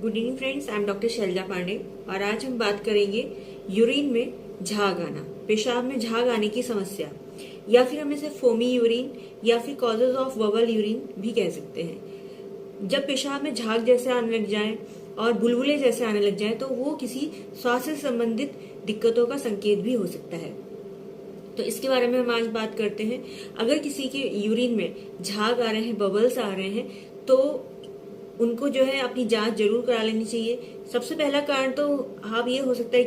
Good evening friends, I am doctor Shailja Pandey और आज हम बात करेंगे यूरिन में झाग आना, पेशाब में झाग आने की समस्या, या फिर हम इसे फोमी यूरिन या फिर कॉजेज ऑफ बबल यूरिन भी कह सकते हैं। जब पेशाब में झाग जैसे आने लग जाए और बुलबुले जैसे आने लग जाए तो वो किसी स्वास्थ्य से संबंधित दिक्कतों का संकेत भी हो सकता है। तो इसके बारे में हम आज बात करते हैं। अगर किसी के यूरिन में झाग आ रहे हैं, बबल्स आ रहे हैं, तो उनको जो है अपनी जांच जरूर करा लेनी चाहिए। सबसे पहला कारण तो आप ये हो सकता है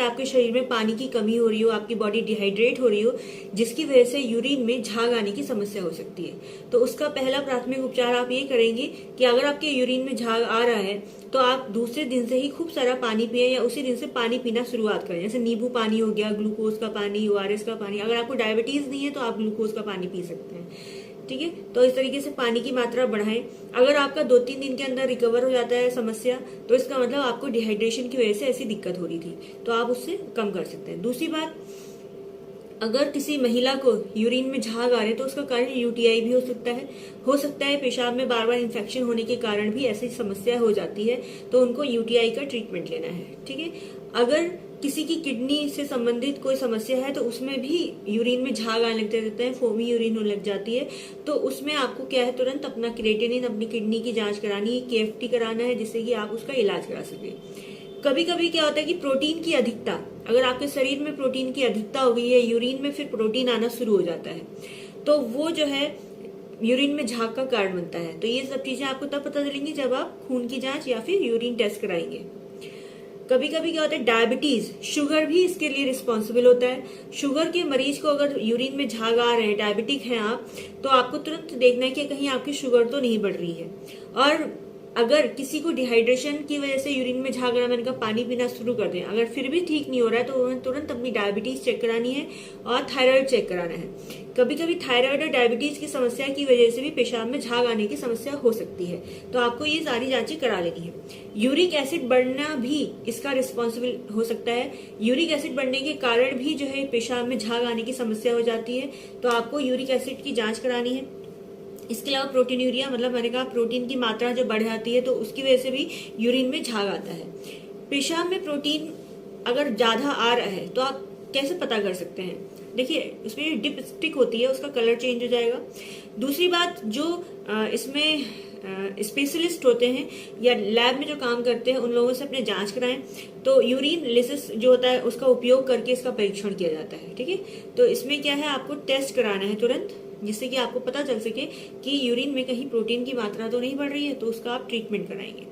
आपके शरीर में पानी की कमी हो रही हो, आपकी बॉडी डिहाइड्रेट हो रही हो, जिसकी वजह से यूरिन में झाग आने की समस्या हो सकती है। तो उसका पहला प्राथमिक उपचार आप ये करेंगे कि अगर आपके यूरिन में झाग आ रहा है तो आप दूसरे दिन से ही खूब सारा पानी पिए या उसी दिन से पानी पीना शुरुआत करें। जैसे नींबू पानी हो गया, ग्लूकोज का पानी, ORS का पानी। अगर आपको डायबिटीज नहीं है तो आप ग्लूकोज का पानी पी सकते हैं, ठीक है। तो इस तरीके से पानी की मात्रा बढ़ाएं। अगर आपका 2-3 दिन के अंदर रिकवर हो जाता है समस्या, तो इसका मतलब आपको डिहाइड्रेशन की वजह से ऐसी दिक्कत हो रही थी, तो आप उससे कम कर सकते हैं। दूसरी बात, अगर किसी महिला को यूरिन में झाग आ रहे तो उसका कारण UTI भी हो सकता है पेशाब में बार बार इन्फेक्शन होने के कारण भी ऐसी समस्या हो जाती है, तो उनको UTI का ट्रीटमेंट लेना है, ठीक है। अगर किसी की किडनी से संबंधित कोई समस्या है तो उसमें भी यूरिन में झाग आने लगते रहते हैं, फोमी यूरिन होने लग जाती है, तो उसमें आपको क्या है, तुरंत अपना क्रिएटिनिन, अपनी किडनी की जांच करानी है, KFT कराना है, जिससे कि आप उसका इलाज करा सकें। कभी कभी क्या होता है कि प्रोटीन की अधिकता, अगर आपके शरीर में प्रोटीन की अधिकता हो गई है, यूरिन में फिर प्रोटीन आना शुरू हो जाता है, तो वो जो है यूरिन में झाग का कारण बनता है। तो ये सब चीजें आपको तब पता चलेंगी जब आप खून की जांच या फिर यूरिन टेस्ट कराएंगे। कभी कभी क्या होता है, डायबिटीज, शुगर भी इसके लिए रिस्पॉन्सिबल होता है। शुगर के मरीज को अगर यूरिन में झाग आ रहे हैं, डायबिटिक हैं आप, तो आपको तुरंत देखना है कि कहीं आपकी शुगर तो नहीं बढ़ रही है। और अगर किसी को डिहाइड्रेशन की वजह से यूरिन में झाग रहा है, मैंने कहा पानी पीना शुरू कर दें। अगर फिर भी ठीक नहीं हो रहा है तो उन्हें तुरंत अपनी डायबिटीज चेक करानी है और थायराइड चेक कराना है। कभी कभी थायराइड और डायबिटीज की समस्या की वजह से भी पेशाब में झाग आने की समस्या हो सकती है, तो आपको ये सारी जांचें करा लेनी है। यूरिक एसिड बढ़ना भी इसका रिस्पॉन्सिबल हो सकता है। यूरिक एसिड बढ़ने के कारण भी जो है पेशाब में झाग आने की समस्या हो जाती है, तो आपको यूरिक एसिड की जांच करानी है। इसके अलावा प्रोटीनूरिया, मतलब मैंने कहा प्रोटीन की मात्रा जो बढ़ जाती है तो उसकी वजह से भी यूरिन में झाग आता है। पेशाब में प्रोटीन अगर ज्यादा आ रहा है तो आप कैसे पता कर सकते हैं? देखिए, उसमें डिप स्टिक होती है, उसका कलर चेंज हो जाएगा। दूसरी बात, जो इसमें स्पेशलिस्ट होते हैं या लैब में जो काम करते हैं उन लोगों से अपने जांच कराएं। तो यूरिन लिसिस जो होता है उसका उपयोग करके इसका परीक्षण किया जाता है, ठीक है। तो इसमें क्या है, आपको टेस्ट कराना है तुरंत, जिससे कि आपको पता चल सके कि यूरिन में कहीं प्रोटीन की मात्रा तो नहीं बढ़ रही है, तो उसका आप ट्रीटमेंट कराएंगे।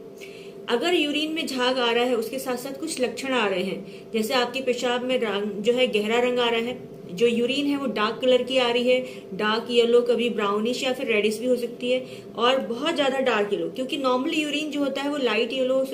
अगर यूरिन में झाग आ रहा है, उसके साथ साथ कुछ लक्षण आ रहे हैं, जैसे आपके पेशाब में रंग जो है गहरा रंग आ रहा है, जो यूरिन है वो डार्क कलर की आ रही है, डार्क येलो, कभी ब्राउनिश या फिर रेडिश भी हो सकती है, और बहुत ज्यादा डार्क येलो, क्योंकि नॉर्मली यूरिन जो होता है वो लाइट येलो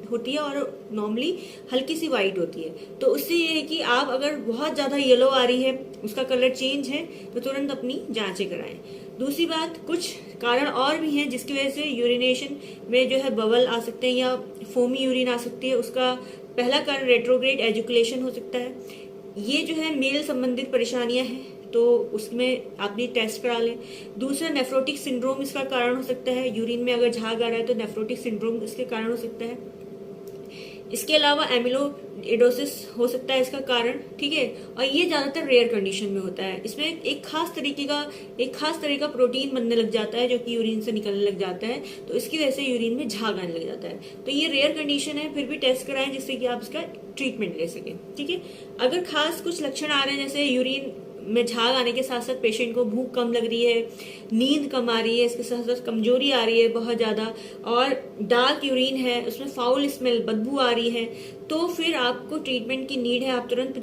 होती है और नॉर्मली हल्की सी व्हाइट होती है। तो उससे ये है कि आप अगर बहुत ज्यादा येलो आ रही है, उसका कलर चेंज है, तो तुरंत अपनी जांचें कराएं। दूसरी बात, कुछ कारण और भी हैं जिसकी वजह से यूरिनेशन में जो है बबल आ सकते हैं या फोमी यूरिन आ सकती है। उसका पहला कारण रेट्रोग्रेड एजुकुलेशन हो सकता है। ये जो है मेल संबंधित परेशानियां हैं, तो उसमें आप भी टेस्ट करा लें। दूसरा, नेफ्रोटिक सिंड्रोम इसका कारण हो सकता है। यूरिन में अगर झाग आ रहा है तो नेफ्रोटिक सिंड्रोम इसके कारण हो सकता है। इसके अलावा एमिलोइडोसिस हो सकता है इसका कारण, ठीक है। और ये ज्यादातर रेयर कंडीशन में होता है। इसमें एक खास तरह का प्रोटीन बनने लग जाता है जो कि यूरिन से निकलने लग जाता है, तो इसकी वजह से यूरिन में झाग आने लग जाता है। तो ये रेयर कंडीशन है, फिर भी टेस्ट कराएं जिससे कि आप इसका ट्रीटमेंट ले सकें, ठीक है। अगर खास कुछ लक्षण आ रहे हैं, जैसे यूरिन में झाग आने के साथ साथ पेशेंट को भूख कम लग रही है, नींद कम आ रही है, इसके साथ साथ कमजोरी आ रही है बहुत ज्यादा, और डार्क यूरिन है, उसमें फाउल स्मेल, बदबू आ रही है, तो फिर आपको ट्रीटमेंट की नीड है। आप तुरंत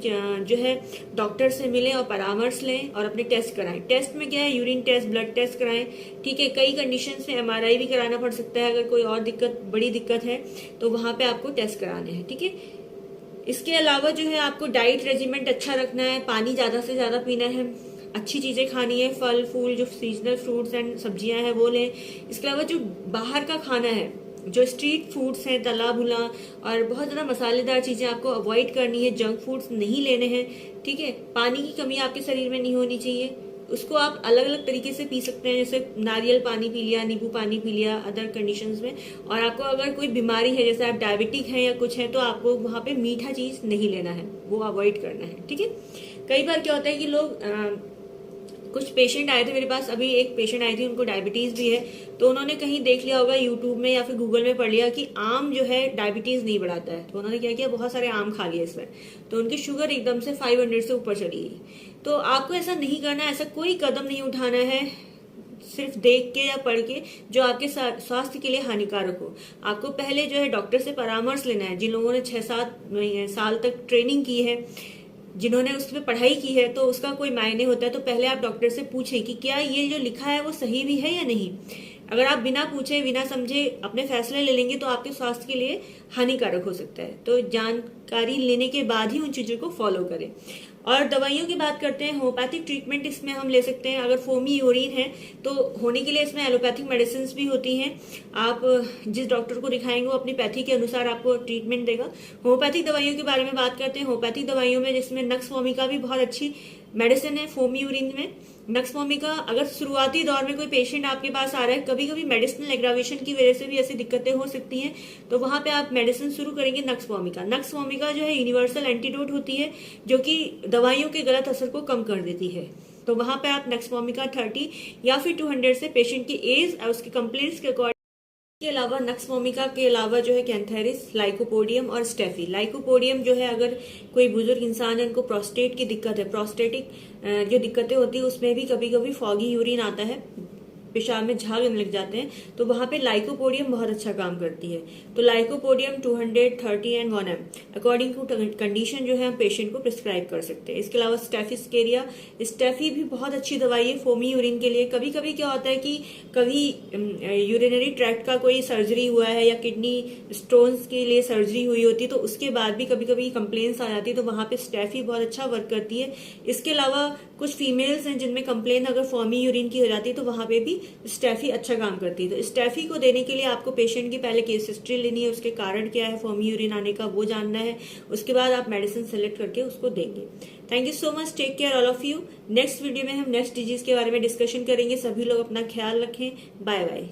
जो है डॉक्टर से मिलें और परामर्श लें और अपने टेस्ट कराएं। टेस्ट में क्या है, यूरिन टेस्ट, ब्लड टेस्ट कराएं, ठीक है। कई कंडीशन में MRI भी कराना पड़ सकता है। अगर कोई और बड़ी दिक्कत है तो वहां पे आपको टेस्ट कराने हैं, ठीक है। इसके अलावा जो है आपको डाइट रेजिमेंट अच्छा रखना है, पानी ज्यादा से ज्यादा पीना है, अच्छी चीजें खानी है, फल फूल, जो सीजनल फ्रूट्स एंड सब्जियां हैं वो लें। इसके अलावा जो बाहर का खाना है, जो स्ट्रीट फूड्स हैं, तला भुना और बहुत ज्यादा मसालेदार चीजें आपको अवॉइड करनी है, जंक फूड्स नहीं लेने हैं, ठीक है। पानी की कमी आपके शरीर में नहीं होनी चाहिए। उसको आप अलग अलग तरीके से पी सकते हैं, जैसे नारियल पानी पी लिया, नींबू पानी पी लिया अदर कंडीशंस में। और आपको अगर कोई बीमारी है, जैसे आप डायबिटिक हैं या कुछ है, तो आपको वहां पे मीठा चीज नहीं लेना है, वो अवॉइड करना है, ठीक है। कई बार क्या होता है कि लोग कुछ पेशेंट आए थे मेरे पास, अभी एक पेशेंट आई थी, उनको डायबिटीज भी है, तो उन्होंने कहीं देख लिया होगा यूट्यूब में या फिर गूगल में पढ़ लिया कि आम जो है डायबिटीज नहीं बढ़ाता है, तो उन्होंने क्या किया, बहुत सारे आम खा लिए इसमें, तो उनकी शुगर एकदम से 500 से ऊपर चली गई। तो आपको ऐसा नहीं करना, ऐसा कोई कदम नहीं उठाना है सिर्फ देख के या पढ़ के जो आपके स्वास्थ्य के लिए हानिकारक हो। आपको पहले जो है डॉक्टर से परामर्श लेना है, जिन लोगों ने 6-7 साल तक ट्रेनिंग की है, जिन्होंने उस पर पढ़ाई की है, तो उसका कोई मायने होता है। तो पहले आप डॉक्टर से पूछें कि क्या ये जो लिखा है वो सही भी है या नहीं। अगर आप बिना पूछे बिना समझे अपने फैसले ले लेंगे तो आपके स्वास्थ्य के लिए हानिकारक हो सकता है। तो जानकारी लेने के बाद ही उन चीजों को फॉलो करें। और दवाइयों की बात करते हैं, होम्योपैथिक ट्रीटमेंट इसमें हम ले सकते हैं। अगर फोमी यूरिन है तो होने के लिए इसमें एलोपैथिक मेडिसिन भी होती हैं। आप जिस डॉक्टर को दिखाएंगे वो अपनी पैथी के अनुसार आपको ट्रीटमेंट देगा। होम्योपैथिक दवाइयों के बारे में बात करते हैं। होम्योपैथिक दवाइयों में जिसमें नक्स वोमिका भी बहुत अच्छी मेडिसिन है। फोमी यूरिन में नक्स वोमिका, अगर शुरुआती दौर में कोई पेशेंट आपके पास आ रहा है, कभी कभी मेडिसिनल एग्रावेशन की वजह से भी ऐसी दिक्कतें हो सकती हैं, तो वहां पे आप मेडिसिन शुरू करेंगे नक्स वोमिका। नक्स वोमिका जो है यूनिवर्सल एंटीडोट होती है, जो कि दवाइयों के गलत असर को कम कर देती है। तो वहां पे आप नक्स वोमिका 30 या फिर 200 से पेशेंट की एज और उसके कंप्लेंट्स के अकॉर्डिंग के अलावा नक्स वोमिका के अलावा जो है कैंथेरिस, लाइकोपोडियम और स्टेफी। लाइकोपोडियम जो है, अगर कोई बुजुर्ग इंसान है, उनको प्रोस्टेट की दिक्कत है, प्रोस्टेटिक जो दिक्कतें होती है, उसमें भी कभी कभी फॉगी यूरिन आता है, पेशाब में झाग लग जाते हैं, तो वहां पे लाइकोपोडियम बहुत अच्छा काम करती है। तो lycopodium 200, 30 and 1 mg according to condition जो है हम पेशेंट को प्रिस्क्राइब कर सकते हैं। इसके अलावा स्टेफिस्केरिया, स्टेफी भी बहुत अच्छी दवाई है फोमी यूरिन के लिए। कभी कभी क्या होता है कि कभी यूरिनरी ट्रैक्ट का कोई सर्जरी हुआ है या किडनी स्टोन्स के लिए सर्जरी हुई होती है, तो उसके बाद भी कभी कभी कंप्लेन्स आ जाती है, तो वहां पे स्टेफी बहुत अच्छा वर्क करती है। इसके अलावा कुछ फीमेल्स हैं जिनमें कंप्लेन अगर फॉर्मी यूरिन की हो जाती है, तो वहां पे भी स्टेफी अच्छा काम करती है। तो स्टेफी को देने के लिए आपको पेशेंट की पहले केस हिस्ट्री लेनी है, उसके कारण क्या है फॉर्मी यूरिन आने का वो जानना है, उसके बाद आप मेडिसिन सेलेक्ट करके उसको देंगे। Thank you so much, take care all of you. Next video में हम नेक्स्ट डिजीज के बारे में डिस्कशन करेंगे। सभी लोग अपना ख्याल रखें। Bye bye.